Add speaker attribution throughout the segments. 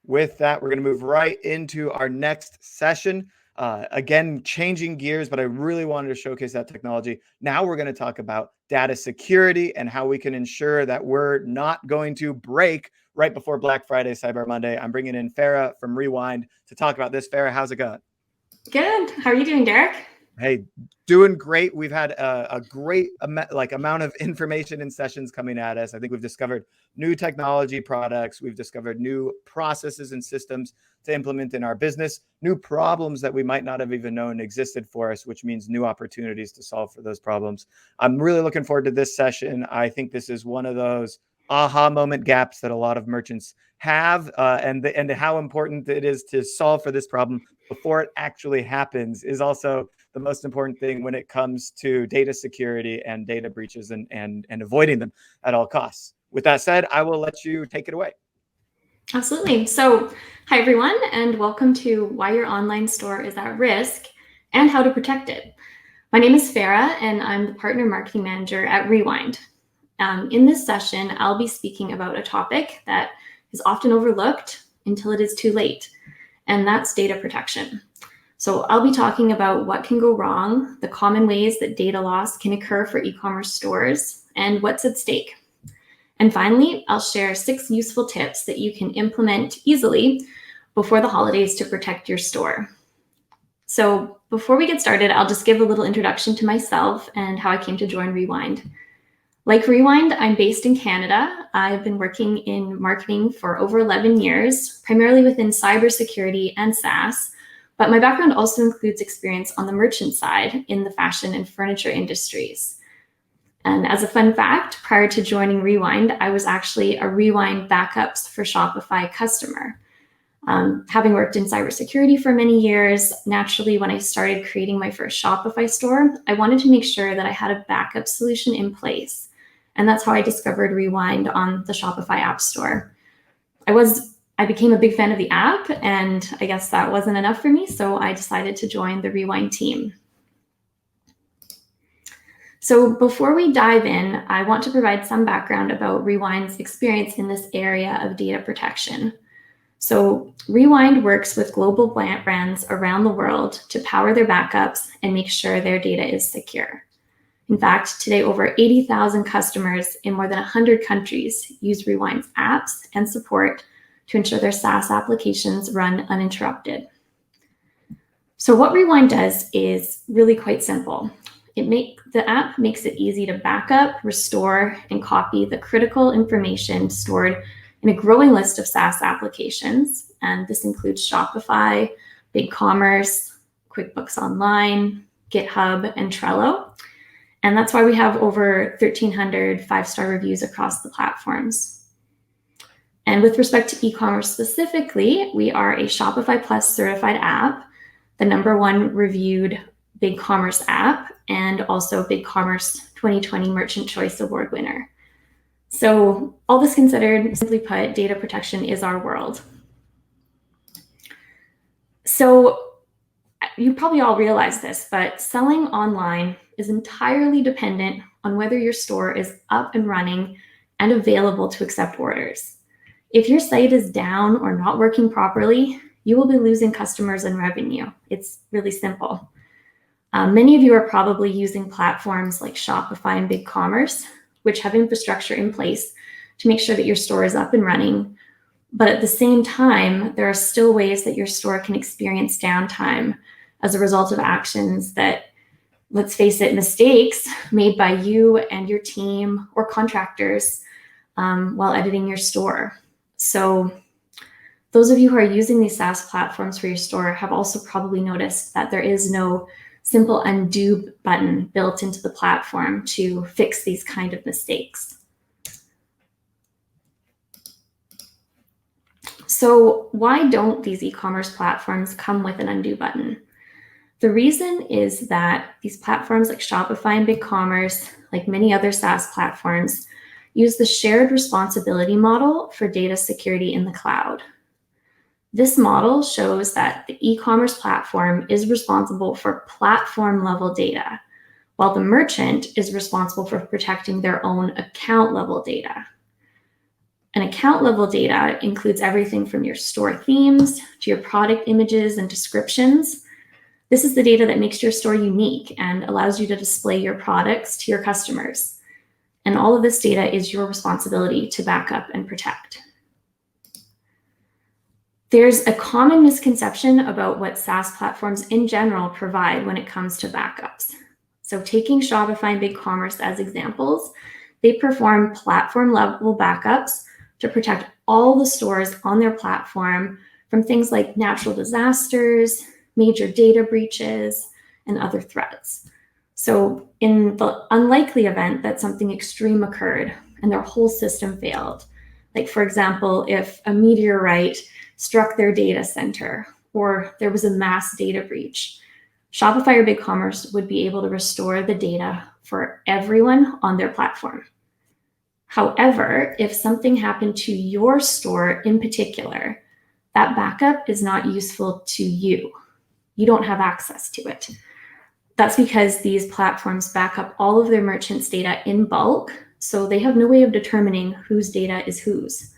Speaker 1: with that, we're going to move right into our next session. Again, changing gears, but I really wanted to showcase that technology. Now we're going to talk about data security and how we can ensure that we're not going to break right before Black Friday, Cyber Monday. I'm bringing in Farrah from Rewind to talk about this. Farrah, how's it going?
Speaker 2: Good. How are you doing, Derek?
Speaker 1: Hey, doing great. We've had a great amount of information and sessions coming at us. I think we've discovered new technology products. We've discovered new processes and systems to implement in our business, new problems that we might not have even known existed for us, which means new opportunities to solve for those problems. I'm really looking forward to this session. I think this is one of those aha moment gaps that a lot of merchants have, and how important it is to solve for this problem before it actually happens is also the most important thing when it comes to data security and data breaches and avoiding them at all costs. With that said, I will let you take it away.
Speaker 2: Absolutely. So, hi everyone, and welcome to Why Your Online Store is at Risk and How to Protect It. My name is Farrah, and I'm the Partner Marketing Manager at Rewind. In this session, I'll be speaking about a topic that is often overlooked until it is too late, and that's data protection. So I'll be talking about what can go wrong, the common ways that data loss can occur for e-commerce stores, and what's at stake. And finally, I'll share 6 useful tips that you can implement easily before the holidays to protect your store. So before we get started, I'll just give a little introduction to myself and how I came to join Rewind. Like Rewind, I'm based in Canada. I've been working in marketing for over 11 years, primarily within cybersecurity and SaaS. But my background also includes experience on the merchant side in the fashion and furniture industries. And as a fun fact, prior to joining Rewind, I was actually a Rewind Backups for Shopify customer. Having worked in cybersecurity for many years, naturally, when I started creating my first Shopify store, I wanted to make sure that I had a backup solution in place. And that's how I discovered Rewind on the Shopify App Store. I became a big fan of the app, and I guess that wasn't enough for me, so I decided to join the Rewind team. So before we dive in, I want to provide some background about Rewind's experience in this area of data protection. So Rewind works with global brands around the world to power their backups and make sure their data is secure. In fact, today over 80,000 customers in more than 100 countries use Rewind's apps and support to ensure their SaaS applications run uninterrupted. So what Rewind does is really quite simple. The app makes it easy to back up, restore, and copy the critical information stored in a growing list of SaaS applications. And this includes Shopify, BigCommerce, QuickBooks Online, GitHub, and Trello. And that's why we have over 1,300 5-star reviews across the platforms. And with respect to e-commerce specifically, we are a Shopify Plus certified app, the #1 reviewed BigCommerce app, and also BigCommerce 2020 Merchant Choice Award winner. So all this considered, simply put, data protection is our world. So you probably all realize this, but selling online is entirely dependent on whether your store is up and running and available to accept orders. If your site is down or not working properly, you will be losing customers and revenue. It's really simple. Many of you are probably using platforms like Shopify and BigCommerce, which have infrastructure in place to make sure that your store is up and running. But at the same time, there are still ways that your store can experience downtime as a result of actions that, let's face it, mistakes made by you and your team or contractors while editing your store. So those of you who are using these SaaS platforms for your store have also probably noticed that there is no simple undo button built into the platform to fix these kind of mistakes. So why don't these e-commerce platforms come with an undo button? The reason is that these platforms like Shopify and BigCommerce, like many other SaaS platforms, use the shared responsibility model for data security in the cloud. This model shows that the e-commerce platform is responsible for platform-level data, while the merchant is responsible for protecting their own account-level data. And account level data includes everything from your store themes to your product images and descriptions. This is the data that makes your store unique and allows you to display your products to your customers. And all of this data is your responsibility to back up and protect. There's a common misconception about what SaaS platforms in general provide when it comes to backups. So taking Shopify and BigCommerce as examples, they perform platform level backups to protect all the stores on their platform from things like natural disasters, major data breaches, and other threats. So in the unlikely event that something extreme occurred and their whole system failed, like for example, if a meteorite struck their data center or there was a mass data breach, Shopify or BigCommerce would be able to restore the data for everyone on their platform. However, if something happened to your store in particular, that backup is not useful to you. You don't have access to it. That's because these platforms back up all of their merchants' data in bulk, so they have no way of determining whose data is whose.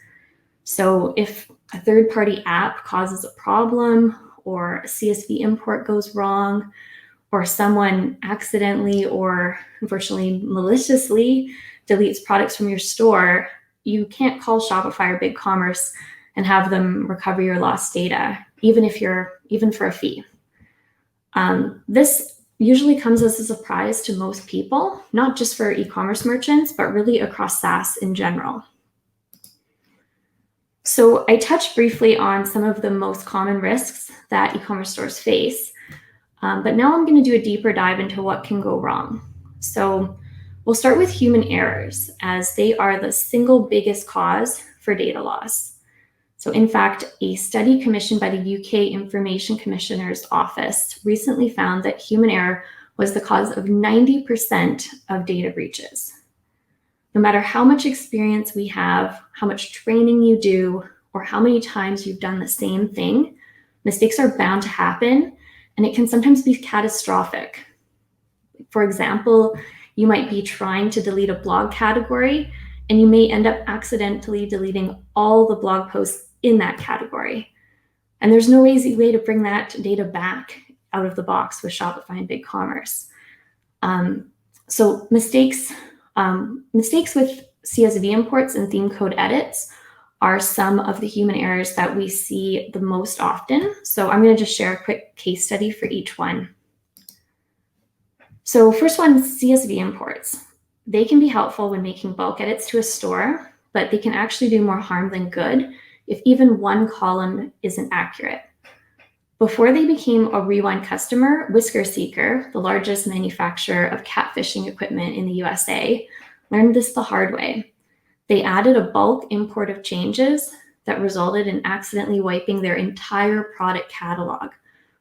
Speaker 2: So if a third-party app causes a problem, or a CSV import goes wrong, or someone accidentally or unfortunately maliciously deletes products from your store, you can't call Shopify or BigCommerce and have them recover your lost data, even for a fee. This usually comes as a surprise to most people, not just for e-commerce merchants, but really across SaaS in general. So I touched briefly on some of the most common risks that e-commerce stores face, but now I'm going to do a deeper dive into what can go wrong. So we'll start with human errors, as they are the single biggest cause for data loss. So in fact, a study commissioned by the UK Information Commissioner's Office recently found that human error was the cause of 90% of data breaches. No matter how much experience we have, how much training you do, or how many times you've done the same thing, mistakes are bound to happen, and it can sometimes be catastrophic. For example, you might be trying to delete a blog category, and you may end up accidentally deleting all the blog posts in that category. And there's no easy way to bring that data back out of the box with Shopify and BigCommerce. So mistakes with CSV imports and theme code edits are some of the human errors that we see the most often. So I'm going to just share a quick case study for each one. So first one, CSV imports. They can be helpful when making bulk edits to a store, but they can actually do more harm than good if even one column isn't accurate. Before they became a Rewind customer, Whisker Seeker, the largest manufacturer of catfishing equipment in the USA, learned this the hard way. They added a bulk import of changes that resulted in accidentally wiping their entire product catalog,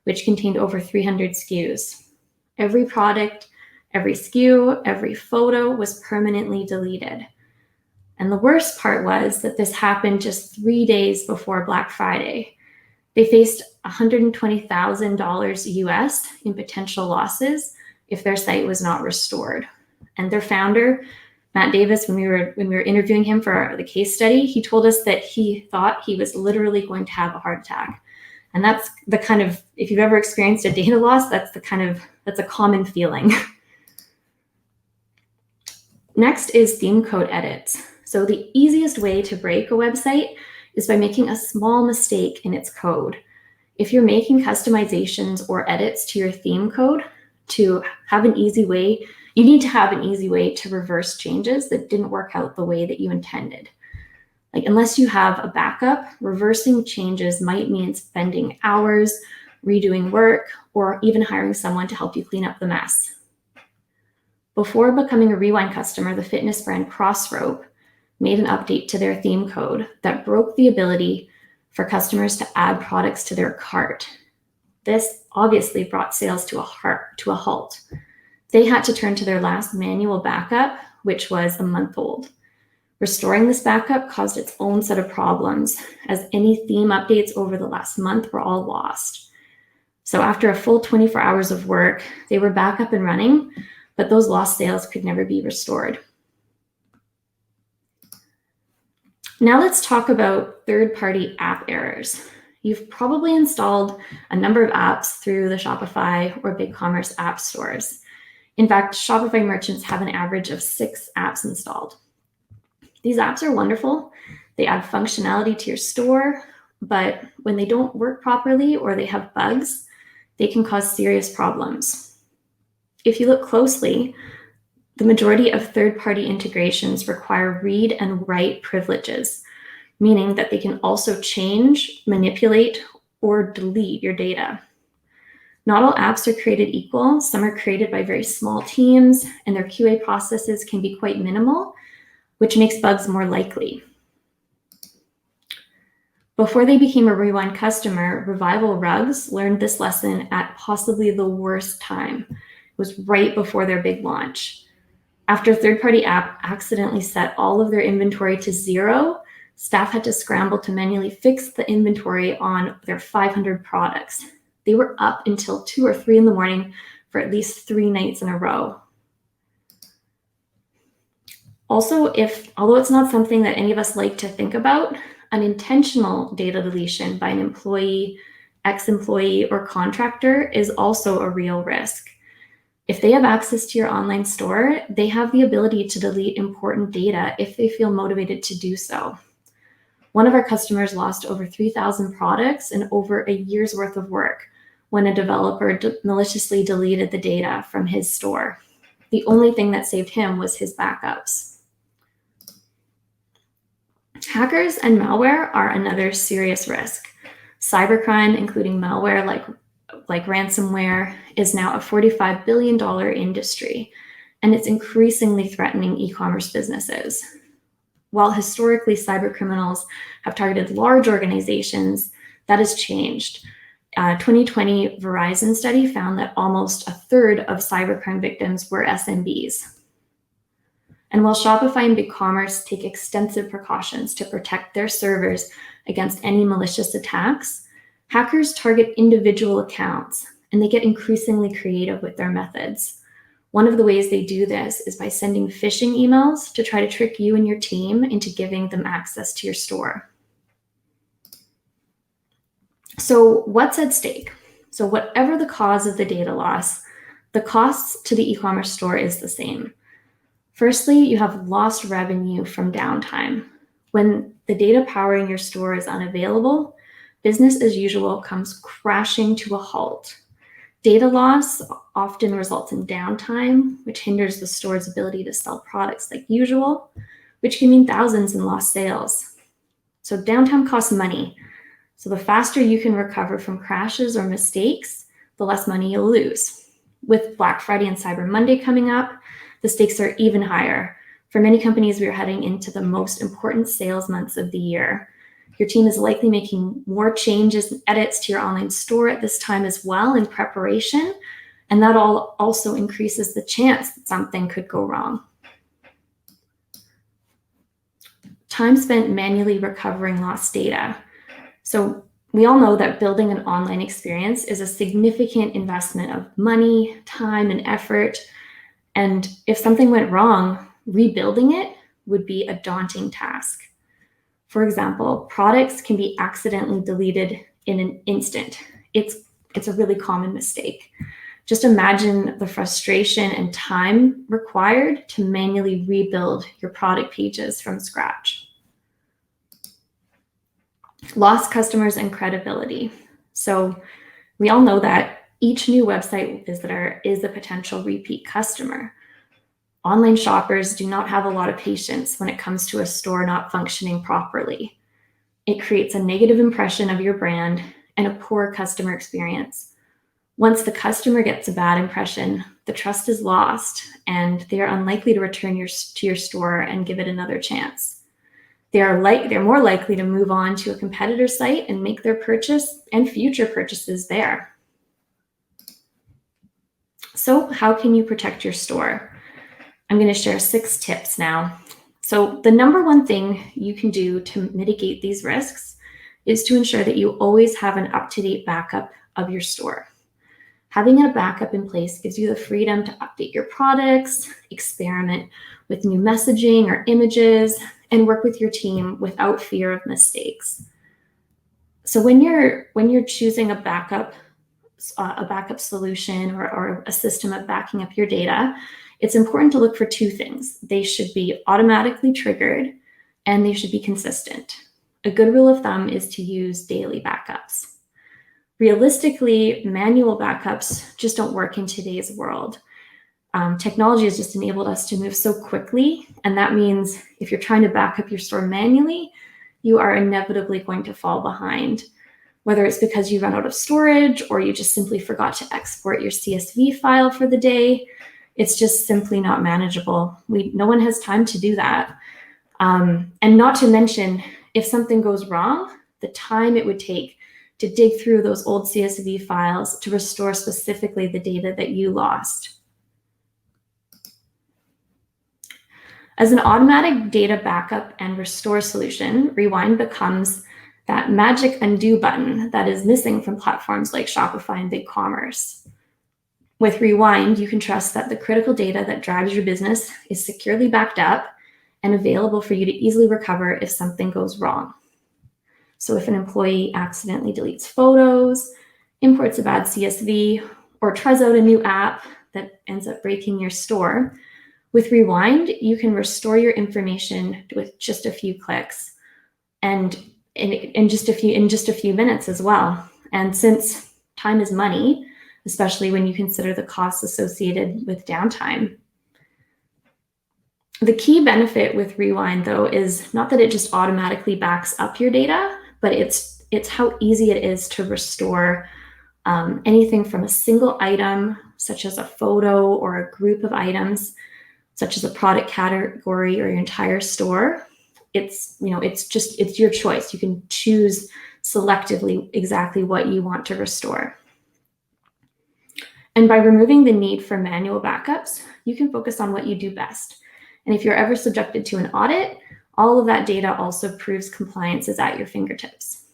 Speaker 2: which contained over 300 SKUs. Every product, every SKU, every photo was permanently deleted. And the worst part was that this happened just 3 days before Black Friday. They faced $120,000 US in potential losses if their site was not restored. And their founder, Matt Davis, when we were interviewing him for the case study, he told us that he thought he was literally going to have a heart attack. And that's the kind of, if you've ever experienced a data loss, that's a common feeling. Next is theme code edits. So the easiest way to break a website is by making a small mistake in its code. If you're making customizations or edits to your theme code, to have an easy way, you need to have an easy way to reverse changes that didn't work out the way that you intended. Like, unless you have a backup, reversing changes might mean spending hours, redoing work, or even hiring someone to help you clean up the mess. Before becoming a Rewind customer, the fitness brand Crossrope made an update to their theme code that broke the ability for customers to add products to their cart. This obviously brought sales to a halt. They had to turn to their last manual backup, which was a month old. Restoring this backup caused its own set of problems, as any theme updates over the last month were all lost. So after a full 24 hours of work, they were back up and running, but those lost sales could never be restored. Now let's talk about third-party app errors. You've probably installed a number of apps through the Shopify or BigCommerce app stores. In fact, Shopify merchants have an average of 6 apps installed. These apps are wonderful. They add functionality to your store, but when they don't work properly or they have bugs, they can cause serious problems. If you look closely, the majority of third-party integrations require read and write privileges, meaning that they can also change, manipulate, or delete your data. Not all apps are created equal. Some are created by very small teams, and their QA processes can be quite minimal, which makes bugs more likely. Before they became a Rewind customer, Revival Rugs learned this lesson at possibly the worst time. It was right before their big launch. After a third-party app accidentally set all of their inventory to 0, staff had to scramble to manually fix the inventory on their 500 products. They were up until 2 or 3 in the morning for at least 3 nights in a row. Also, although it's not something that any of us like to think about, unintentional data deletion by an employee, ex-employee, or contractor is also a real risk. If they have access to your online store, they have the ability to delete important data if they feel motivated to do so. One of our customers lost over 3,000 products and over a year's worth of work when a developer maliciously deleted the data from his store. The only thing that saved him was his backups. Hackers and malware are another serious risk. Cybercrime, including malware like ransomware, is now a $45 billion industry, and it's increasingly threatening e-commerce businesses. While historically cybercriminals have targeted large organizations, that has changed. 2020 Verizon study found that almost a third of cybercrime victims were SMBs. And while Shopify and BigCommerce take extensive precautions to protect their servers against any malicious attacks, hackers target individual accounts, and they get increasingly creative with their methods. One of the ways they do this is by sending phishing emails to try to trick you and your team into giving them access to your store. So what's at stake? So whatever the cause of the data loss, the costs to the e-commerce store is the same. Firstly, you have lost revenue from downtime. When the data powering your store is unavailable, business as usual comes crashing to a halt. Data loss often results in downtime, which hinders the store's ability to sell products like usual, which can mean thousands in lost sales. So downtime costs money. So the faster you can recover from crashes or mistakes, the less money you'll lose. With Black Friday and Cyber Monday coming up, the stakes are even higher. For many companies, we are heading into the most important sales months of the year. Your team is likely making more changes and edits to your online store at this time as well in preparation, and that all also increases the chance that something could go wrong. Time spent manually recovering lost data. So we all know that building an online experience is a significant investment of money, time, and effort. And if something went wrong, rebuilding it would be a daunting task. For example, products can be accidentally deleted in an instant. It's a really common mistake. Just imagine the frustration and time required to manually rebuild your product pages from scratch. Lost customers and credibility. So we all know that each new website visitor is a potential repeat customer. Online shoppers do not have a lot of patience when it comes to a store not functioning properly. It creates a negative impression of your brand and a poor customer experience. Once the customer gets a bad impression, the trust is lost and they are unlikely to return to your store and give it another chance. They're more likely to move on to a competitor site and make their purchase and future purchases there. So how can you protect your store? I'm going to share 6 tips now. So the number one thing you can do to mitigate these risks is to ensure that you always have an up-to-date backup of your store. Having a backup in place gives you the freedom to update your products, experiment with new messaging or images, and work with your team without fear of mistakes. So when you're choosing a backup solution or a system of backing up your data, it's important to look for two things. They should be automatically triggered and they should be consistent. A good rule of thumb is to use daily backups. Realistically, manual backups just don't work in today's world. Technology has just enabled us to move so quickly, and that means if you're trying to back up your store manually, you are inevitably going to fall behind. Whether it's because you run out of storage or you just simply forgot to export your CSV file for the day, it's just simply not manageable. No one has time to do that. And not to mention, if something goes wrong, the time it would take to dig through those old CSV files to restore specifically the data that you lost. As an automatic data backup and restore solution, Rewind becomes that magic undo button that is missing from platforms like Shopify and BigCommerce. With Rewind, you can trust that the critical data that drives your business is securely backed up and available for you to easily recover if something goes wrong. So if an employee accidentally deletes photos, imports a bad CSV, or tries out a new app that ends up breaking your store, with Rewind, you can restore your information with just a few clicks and in just a few minutes as well. And since time is money, especially when you consider the costs associated with downtime, the key benefit with Rewind, though, is not that it just automatically backs up your data, but it's how easy it is to restore anything from a single item, such as a photo or a group of items, such as a product category or your entire store. It's your choice. You can choose selectively exactly what you want to restore. And by removing the need for manual backups, you can focus on what you do best. And if you're ever subjected to an audit, all of that data also proves compliance is at your fingertips.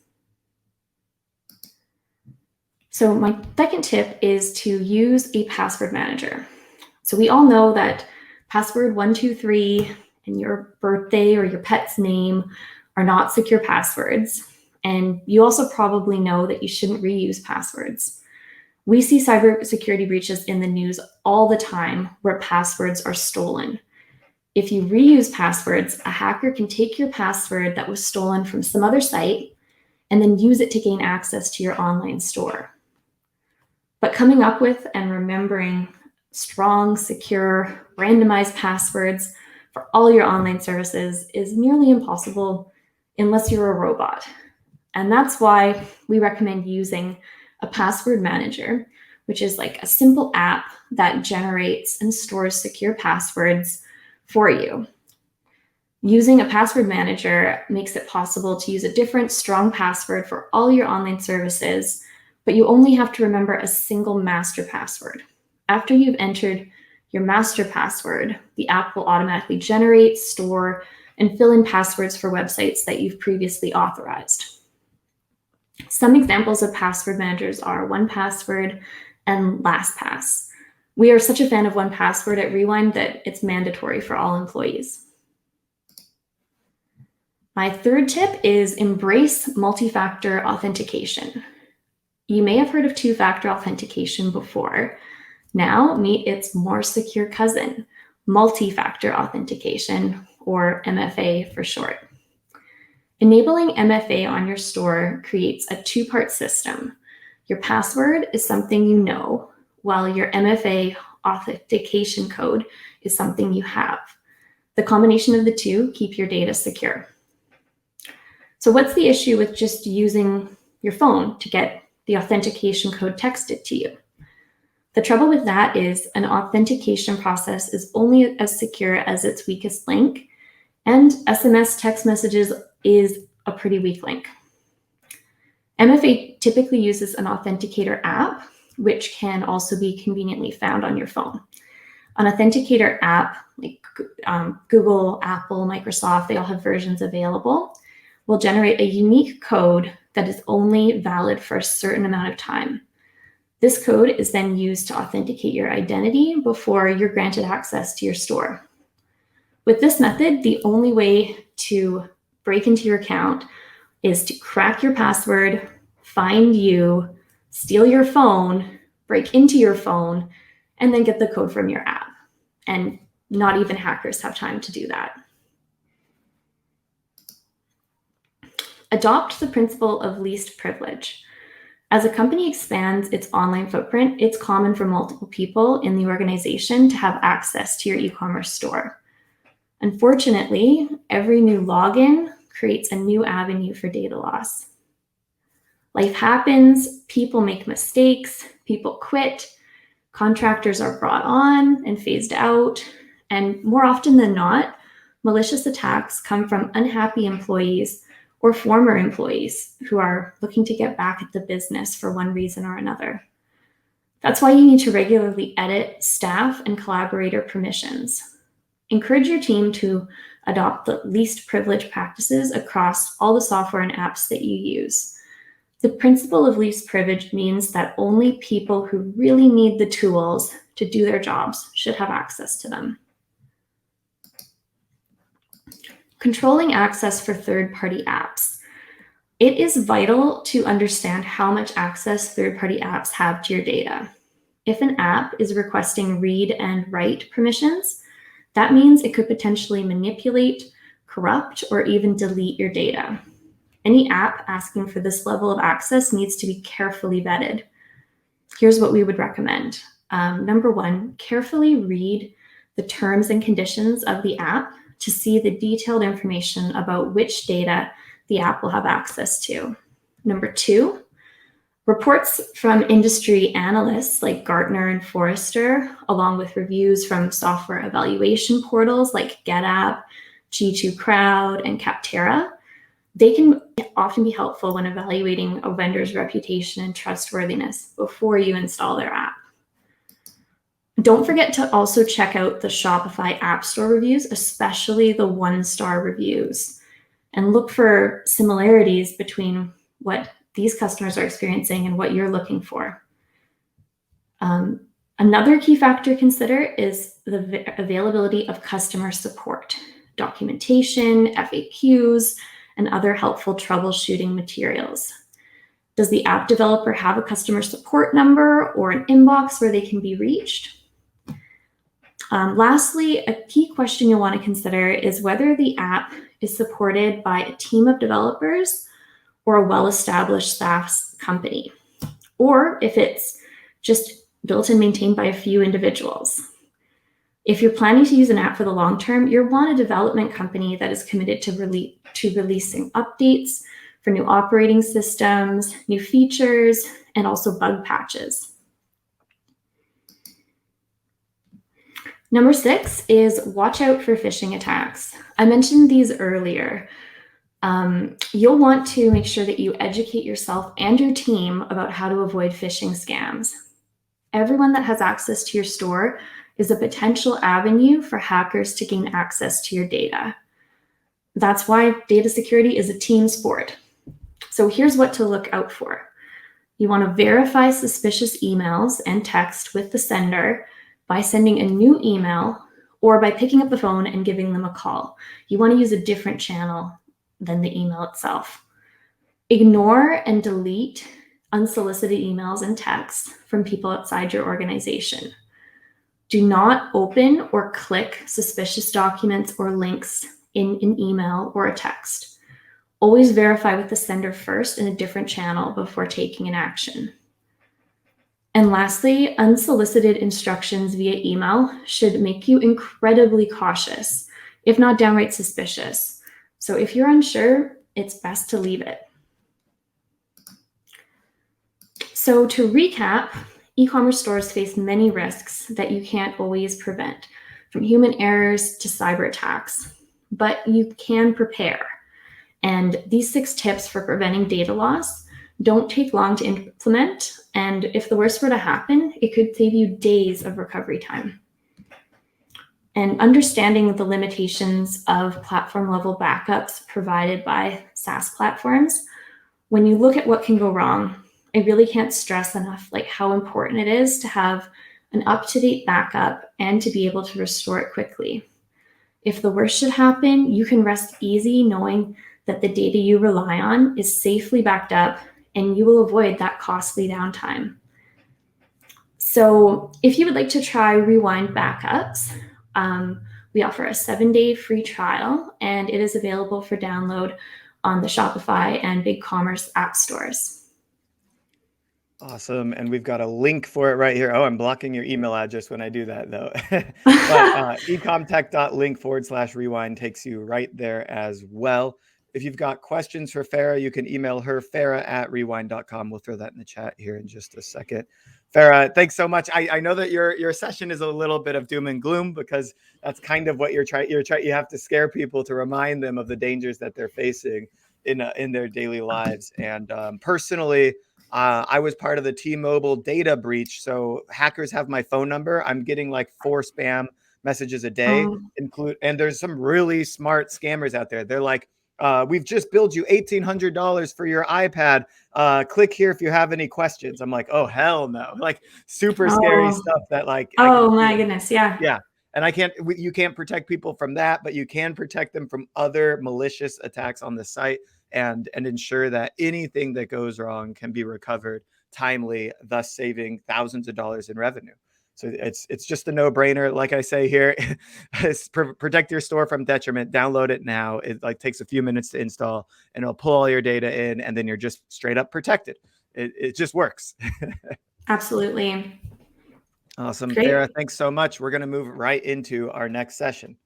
Speaker 2: So my second tip is to use a password manager. So we all know that password 123 and your birthday or your pet's name are not secure passwords. And you also probably know that you shouldn't reuse passwords. We see cybersecurity breaches in the news all the time where passwords are stolen. If you reuse passwords, a hacker can take your password that was stolen from some other site and then use it to gain access to your online store. But coming up with and remembering strong, secure, randomized passwords for all your online services is nearly impossible unless you're a robot. And that's why we recommend using a password manager, which is like a simple app that generates and stores secure passwords for you. Using a password manager makes it possible to use a different strong password for all your online services, but you only have to remember a single master password. After you've entered your master password, the app will automatically generate, store, and fill in passwords for websites that you've previously authorized. Some examples of password managers are 1Password and LastPass. We are such a fan of 1Password at Rewind that it's mandatory for all employees. My third tip is embrace multi-factor authentication. You may have heard of two-factor authentication before. Now meet its more secure cousin, multi-factor authentication, or MFA for short. Enabling MFA on your store creates a two-part system. Your password is something you know, while your MFA authentication code is something you have. The combination of the two keep your data secure. So what's the issue with just using your phone to get the authentication code texted to you? The trouble with that is an authentication process is only as secure as its weakest link, and SMS text messages is a pretty weak link. MFA typically uses an authenticator app, which can also be conveniently found on your phone. An authenticator app, like Google, Apple, Microsoft, they all have versions available, will generate a unique code that is only valid for a certain amount of time. This code is then used to authenticate your identity before you're granted access to your store. With this method, the only way to break into your account is to crack your password, find you, steal your phone, break into your phone, and then get the code from your app. And not even hackers have time to do that. Adopt the principle of least privilege. As a company expands its online footprint, it's common for multiple people in the organization to have access to your e-commerce store. Unfortunately, every new login creates a new avenue for data loss. Life happens, people make mistakes, people quit, contractors are brought on and phased out, and more often than not, malicious attacks come from unhappy employees or former employees who are looking to get back at the business for one reason or another. That's why you need to regularly edit staff and collaborator permissions. Encourage your team to adopt the least privilege practices across all the software and apps that you use. The principle of least privilege means that only people who really need the tools to do their jobs should have access to them. Controlling access for third-party apps. It is vital to understand how much access third-party apps have to your data. If an app is requesting read and write permissions, that means it could potentially manipulate, corrupt, or even delete your data. Any app asking for this level of access needs to be carefully vetted. Here's what we would recommend. Number one, carefully read the terms and conditions of the app to see the detailed information about which data the app will have access to. Number two, reports from industry analysts like Gartner and Forrester, along with reviews from software evaluation portals like GetApp, G2 Crowd, and Capterra, they can often be helpful when evaluating a vendor's reputation and trustworthiness before you install their app. Don't forget to also check out the Shopify App Store reviews, especially the one-star reviews, and look for similarities between what these customers are experiencing and what you're looking for. Another key factor to consider is the availability of customer support, documentation, FAQs, and other helpful troubleshooting materials. Does the app developer have a customer support number or an inbox where they can be reached? Lastly, a key question you'll want to consider is whether the app is supported by a team of developers or a well-established SaaS company, or if it's just built and maintained by a few individuals. If you're planning to use an app for the long term, you'll want a development company that is committed to releasing updates for new operating systems, new features, and also bug patches. Number 6 is watch out for phishing attacks. I mentioned these earlier. You'll want to make sure that you educate yourself and your team about how to avoid phishing scams. Everyone that has access to your store is a potential avenue for hackers to gain access to your data. That's why data security is a team sport. So here's what to look out for. You want to verify suspicious emails and text with the sender by sending a new email or by picking up the phone and giving them a call. You want to use a different channel than the email itself. Ignore and delete unsolicited emails and texts from people outside your organization. Do not open or click suspicious documents or links in an email or a text. Always verify with the sender first in a different channel before taking an action. And lastly, unsolicited instructions via email should make you incredibly cautious, if not downright suspicious. So if you're unsure, it's best to leave it. So to recap, e-commerce stores face many risks that you can't always prevent, from human errors to cyber attacks, but you can prepare. And these 6 tips for preventing data loss don't take long to implement. And if the worst were to happen, it could save you days of recovery time. And understanding the limitations of platform level backups provided by SaaS platforms, when you look at what can go wrong, I really can't stress enough how important it is to have an up-to-date backup and to be able to restore it quickly. if the worst should happen, you can rest easy knowing that the data you rely on is safely backed up and you will avoid that costly downtime. So if you would like to try Rewind backups, we offer a 7-day free trial, and it is available for download on the Shopify and BigCommerce app stores.
Speaker 1: Awesome. And we've got a link for it right here. Oh, I'm blocking your email address when I do that, though. But ecomtech.link/rewind takes you right there as well. If you've got questions for Farrah, you can email her, farrah@rewind.com. We'll throw that in the chat here in just a second. Farrah, thanks so much. I know that your session is a little bit of doom and gloom, because that's kind of what you have to scare people to remind them of the dangers that they're facing in their daily lives. And personally, I was part of the T-Mobile data breach. So hackers have my phone number. I'm getting like 4 spam messages a day, and there's some really smart scammers out there. They're like, we've just billed you $1,800 for your iPad. Click here if you have any questions. I'm like, oh, hell no. Like super scary stuff that like,
Speaker 2: my goodness. Yeah.
Speaker 1: Yeah. And you can't protect people from that, but you can protect them from other malicious attacks on the site, and ensure that anything that goes wrong can be recovered timely, thus saving thousands of dollars in revenue. So it's just a no-brainer. Like I say here, protect your store from detriment. Download it now. It like takes a few minutes to install, and it'll pull all your data in, and then you're just straight up protected. It just works.
Speaker 2: Absolutely.
Speaker 1: Awesome. Great. Farrah, thanks so much. We're going to move right into our next session.